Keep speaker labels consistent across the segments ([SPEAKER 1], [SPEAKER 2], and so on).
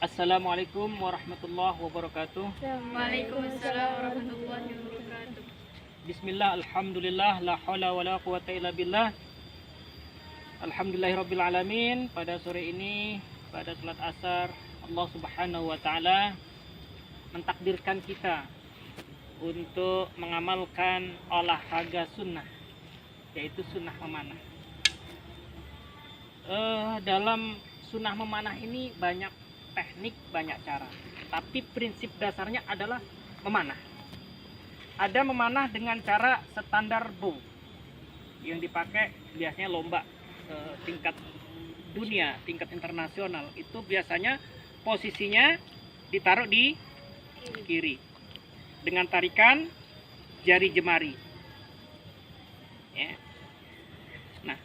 [SPEAKER 1] Assalamualaikum warahmatullahi wabarakatuh.
[SPEAKER 2] Waalaikumsalam warahmatullahi wabarakatuh.
[SPEAKER 1] Bismillah, alhamdulillah, la haula wala quwata illa billah. Alhamdulillahirabbil alamin. Pada sore ini, pada salat asar, Allah Subhanahu wa taala mentakdirkan kita untuk mengamalkan olahraga sunnah, yaitu sunnah memanah. Dalam sunnah memanah ini banyak teknik, banyak cara, tapi prinsip dasarnya adalah memanah. Ada memanah dengan cara standar bow yang dipakai biasanya lomba tingkat dunia, tingkat internasional. Itu biasanya posisinya ditaruh di kiri dengan tarikan jari jemari ya. Nah,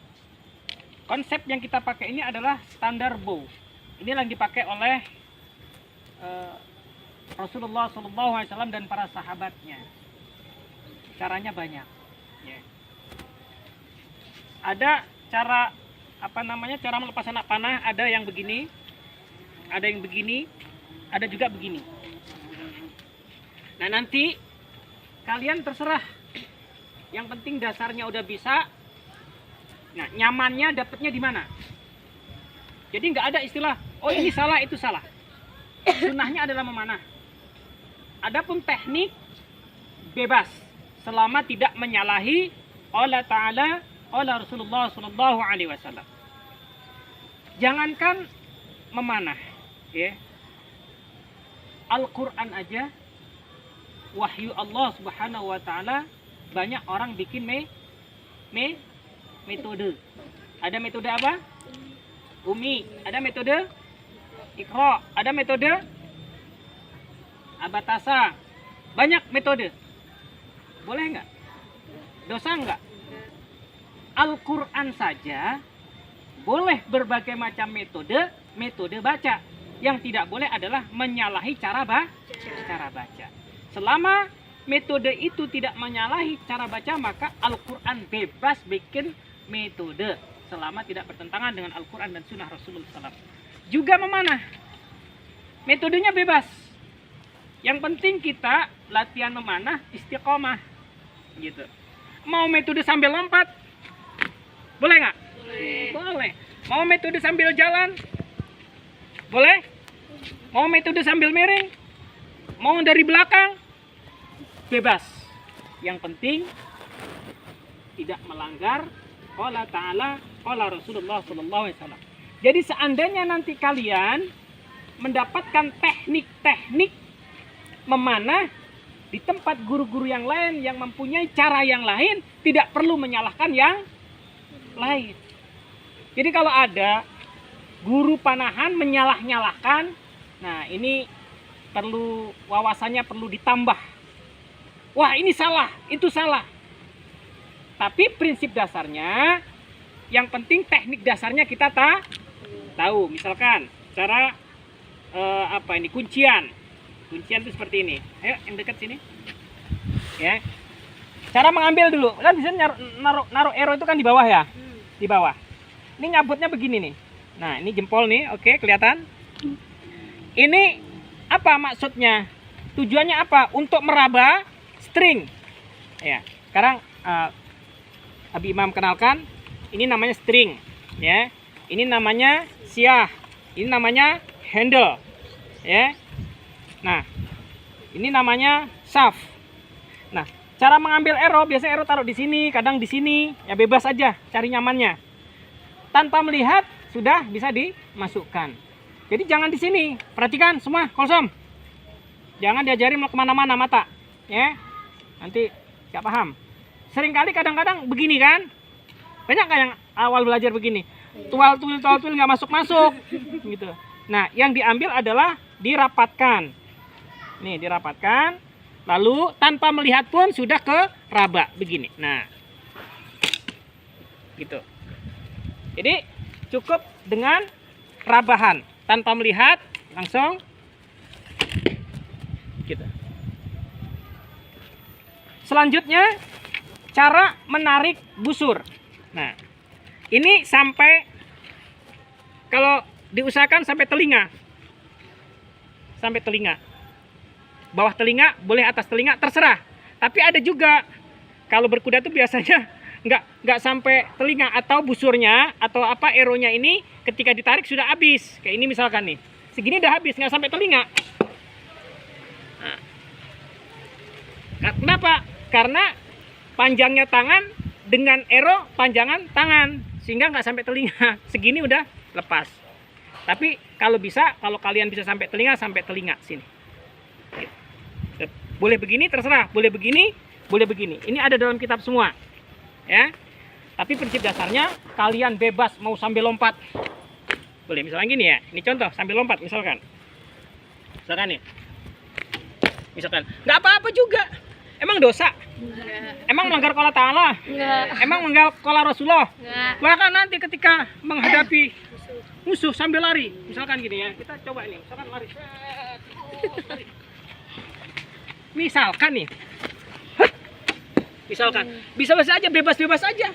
[SPEAKER 1] konsep yang kita pakai ini adalah standar bow. Ini yang dipakai oleh Rasulullah SAW dan para sahabatnya. Caranya banyak ya. Ada cara cara melepas anak panah. Ada yang begini, ada yang begini, ada juga begini. Nah, nanti kalian terserah, yang penting dasarnya udah bisa. Nah, nyamannya dapatnya di mana? Jadi nggak ada istilah, oh ini salah, itu salah. Sunnahnya adalah memanah. Adapun teknik bebas, selama tidak menyalahi Allah Ta'ala, Allah Rasulullah Sallallahu Alaihi Wasallam. Jangankan memanah, ya. Al-Quran aja, wahyu Allah Subhanahu Wa Ta'ala, banyak orang bikin metode. Ada metode apa? Umi, ada metode Iqra, ada metode Abatasa, banyak metode. Boleh nggak? Dosa nggak? Al-Quran saja boleh berbagai macam metode baca. Yang tidak boleh adalah menyalahi cara baca. Selama metode itu tidak menyalahi cara baca, maka Al-Quran bebas bikin metode, selama tidak bertentangan dengan Al-Quran dan Sunnah Rasulullah SAW. Juga memanah, metodenya bebas. Yang penting kita latihan memanah istiqomah, gitu. Mau metode sambil lompat, boleh nggak? Boleh. Mau metode sambil jalan, boleh. Mau metode sambil miring, mau dari belakang, bebas. Yang penting tidak melanggar Allah Ta'ala, Allah Rasulullah SAW. Jadi seandainya nanti kalian mendapatkan teknik-teknik memanah di tempat guru-guru yang lain yang mempunyai cara yang lain, tidak perlu menyalahkan yang lain. Jadi kalau ada guru panahan menyalah-nyalahkan, nah ini perlu wawasannya perlu ditambah. Wah, ini salah, itu salah. Tapi prinsip dasarnya, yang penting teknik dasarnya kita tahu. Misalkan cara kuncian itu seperti ini. Ayo yang dekat sini ya. Cara mengambil dulu, kan bisa naruh arrow itu kan di bawah ya, di bawah. Ini nyabutnya begini nih. Nah, ini jempol nih, oke, kelihatan. Ini apa maksudnya? Tujuannya apa? Untuk meraba string ya. Sekarang Abi Imam kenalkan, ini namanya string ya. Ini namanya siah, ini namanya handle ya. Nah, ini namanya shaft. Nah, cara mengambil arrow, biasanya arrow taruh di sini, kadang di sini, ya bebas aja, cari nyamannya. Tanpa melihat sudah bisa dimasukkan. Jadi jangan di sini, perhatikan semua, kolsom. Jangan diajarin mau kemana-mana mata, ya. Nanti nggak paham. Seringkali kadang-kadang begini kan, banyak kan yang awal belajar begini, tual tuil nggak masuk gitu. Nah, yang diambil adalah dirapatkan. Nih, dirapatkan, lalu tanpa melihat pun sudah ke raba begini. Nah, gitu. Jadi cukup dengan rabahan, tanpa melihat langsung gitu. Selanjutnya cara menarik busur. Nah, ini sampai, kalau diusahakan sampai telinga. sampai telinga. Bawah telinga, boleh atas telinga, terserah. Tapi ada juga kalau berkuda itu biasanya nggak sampai telinga, atau busurnya atau apa eronya ini ketika ditarik sudah habis. Kayak ini misalkan nih, segini udah habis, nggak sampai telinga. Nah, kenapa? Karena panjangnya tangan dengan ero panjangan tangan, sehingga nggak sampai telinga. Segini udah lepas. Tapi kalau bisa, kalau kalian bisa sampai telinga sini. Boleh begini, terserah. Boleh begini, boleh begini. Ini ada dalam kitab semua, ya. Tapi prinsip dasarnya kalian bebas mau sambil lompat. Boleh, misalnya gini ya. Ini contoh sambil lompat, misalkan. Misalkan nih. Misalkan, nggak apa-apa juga. Emang dosa?
[SPEAKER 2] Enggak.
[SPEAKER 1] Emang melanggar qala ta'ala?
[SPEAKER 2] Enggak.
[SPEAKER 1] Emang melanggar qala Rasulullah?
[SPEAKER 2] Enggak.
[SPEAKER 1] Bahkan nanti ketika menghadapi musuh sambil lari, misalkan gini ya, kita coba ini, misalkan lari. Misalkan nih, misalkan, bisa-bisa aja, bebas-bebas aja.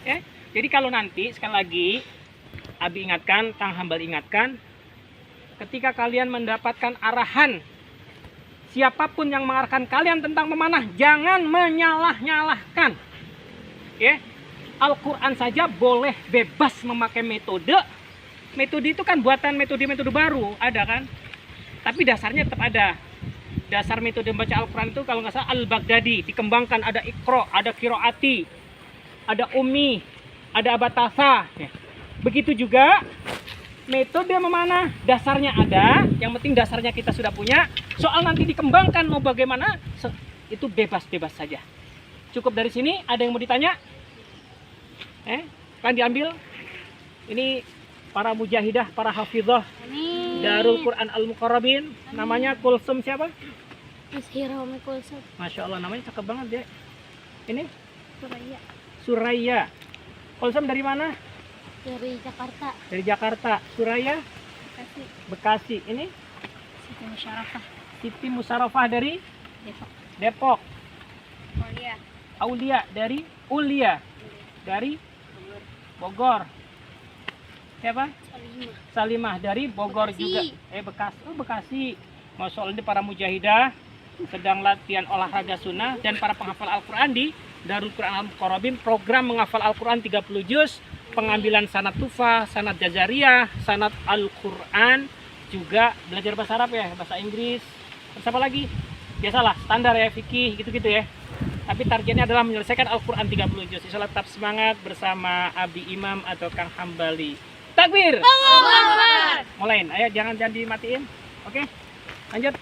[SPEAKER 1] Ya, jadi kalau nanti sekali lagi, Abi ingatkan, Kang Hambal ingatkan, ketika kalian mendapatkan arahan, siapapun yang mengarahkan kalian tentang memanah, jangan menyalah-nyalahkan. Ya, Al-Quran saja boleh bebas memakai metode. Metode itu kan buatan metode-metode baru, ada kan? Tapi dasarnya tetap ada. Dasar metode membaca Al-Quran itu kalau nggak salah Al-Baghdadi, dikembangkan, ada Iqra, ada Qiraati, ada Ummi, ada Abatasa. Ya. Begitu juga metode memanah, dasarnya ada, yang penting dasarnya kita sudah punya. Soal nanti dikembangkan mau bagaimana, itu bebas-bebas saja. Cukup dari sini, ada yang mau ditanya? Kan diambil. Ini para mujahidah, para hafizah Darul Quran Al-Muqarrabin. Namanya Kulsum siapa?
[SPEAKER 2] Ishiraumi Kulsum.
[SPEAKER 1] Masya Allah, namanya cakep banget ya. Ini
[SPEAKER 2] Suraya.
[SPEAKER 1] Suraya. Kulsum dari mana?
[SPEAKER 2] Dari Jakarta.
[SPEAKER 1] Dari Jakarta. Suraya
[SPEAKER 2] Bekasi.
[SPEAKER 1] Bekasi. Ini
[SPEAKER 2] Siti Musyarafah.
[SPEAKER 1] Siti Musarafah dari
[SPEAKER 2] Depok.
[SPEAKER 1] Depok.
[SPEAKER 2] Aulia.
[SPEAKER 1] Aulia dari Ulia dari Bogor. Siapa?
[SPEAKER 2] Salimah.
[SPEAKER 1] Salimah dari Bogor
[SPEAKER 2] Bekasi.
[SPEAKER 1] juga. Bekasi. Oh, Bekasi. Masya Allah, ini para mujahidah sedang latihan olahraga sunnah dan para penghafal Al-Quran di Darul Quran Al-Muqarrabin. Program menghafal Al-Quran 30 juz, pengambilan sanad Tufah, sanad Jazariyah, sanad Al-Quran, juga belajar bahasa Arab ya, bahasa Inggris. Terus apa lagi? Biasalah, standar ya, fikih, gitu-gitu ya. Tapi targetnya adalah menyelesaikan Al-Quran 30 juz. Insyaallah tetap semangat bersama Abi Imam atau Kang Hambali. Takbir! Mulai, ayo jangan dimatiin. Oke, lanjut.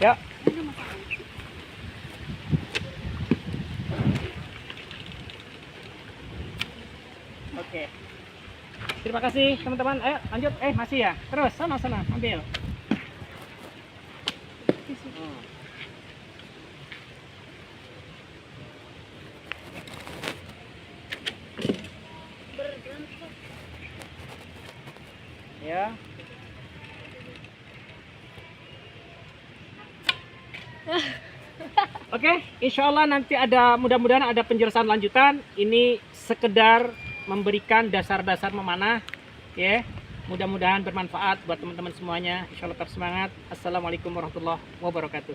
[SPEAKER 1] Ya. Oke. Terima kasih teman-teman. Ayo lanjut. Masih ya. Terus sana ambil. Ya. Oke, insya Allah nanti ada, mudah-mudahan ada penjelasan lanjutan. Ini sekedar memberikan dasar-dasar memanah, ya. Mudah-mudahan bermanfaat buat teman-teman semuanya. Insya Allah tetap semangat. Assalamualaikum warahmatullahi wabarakatuh.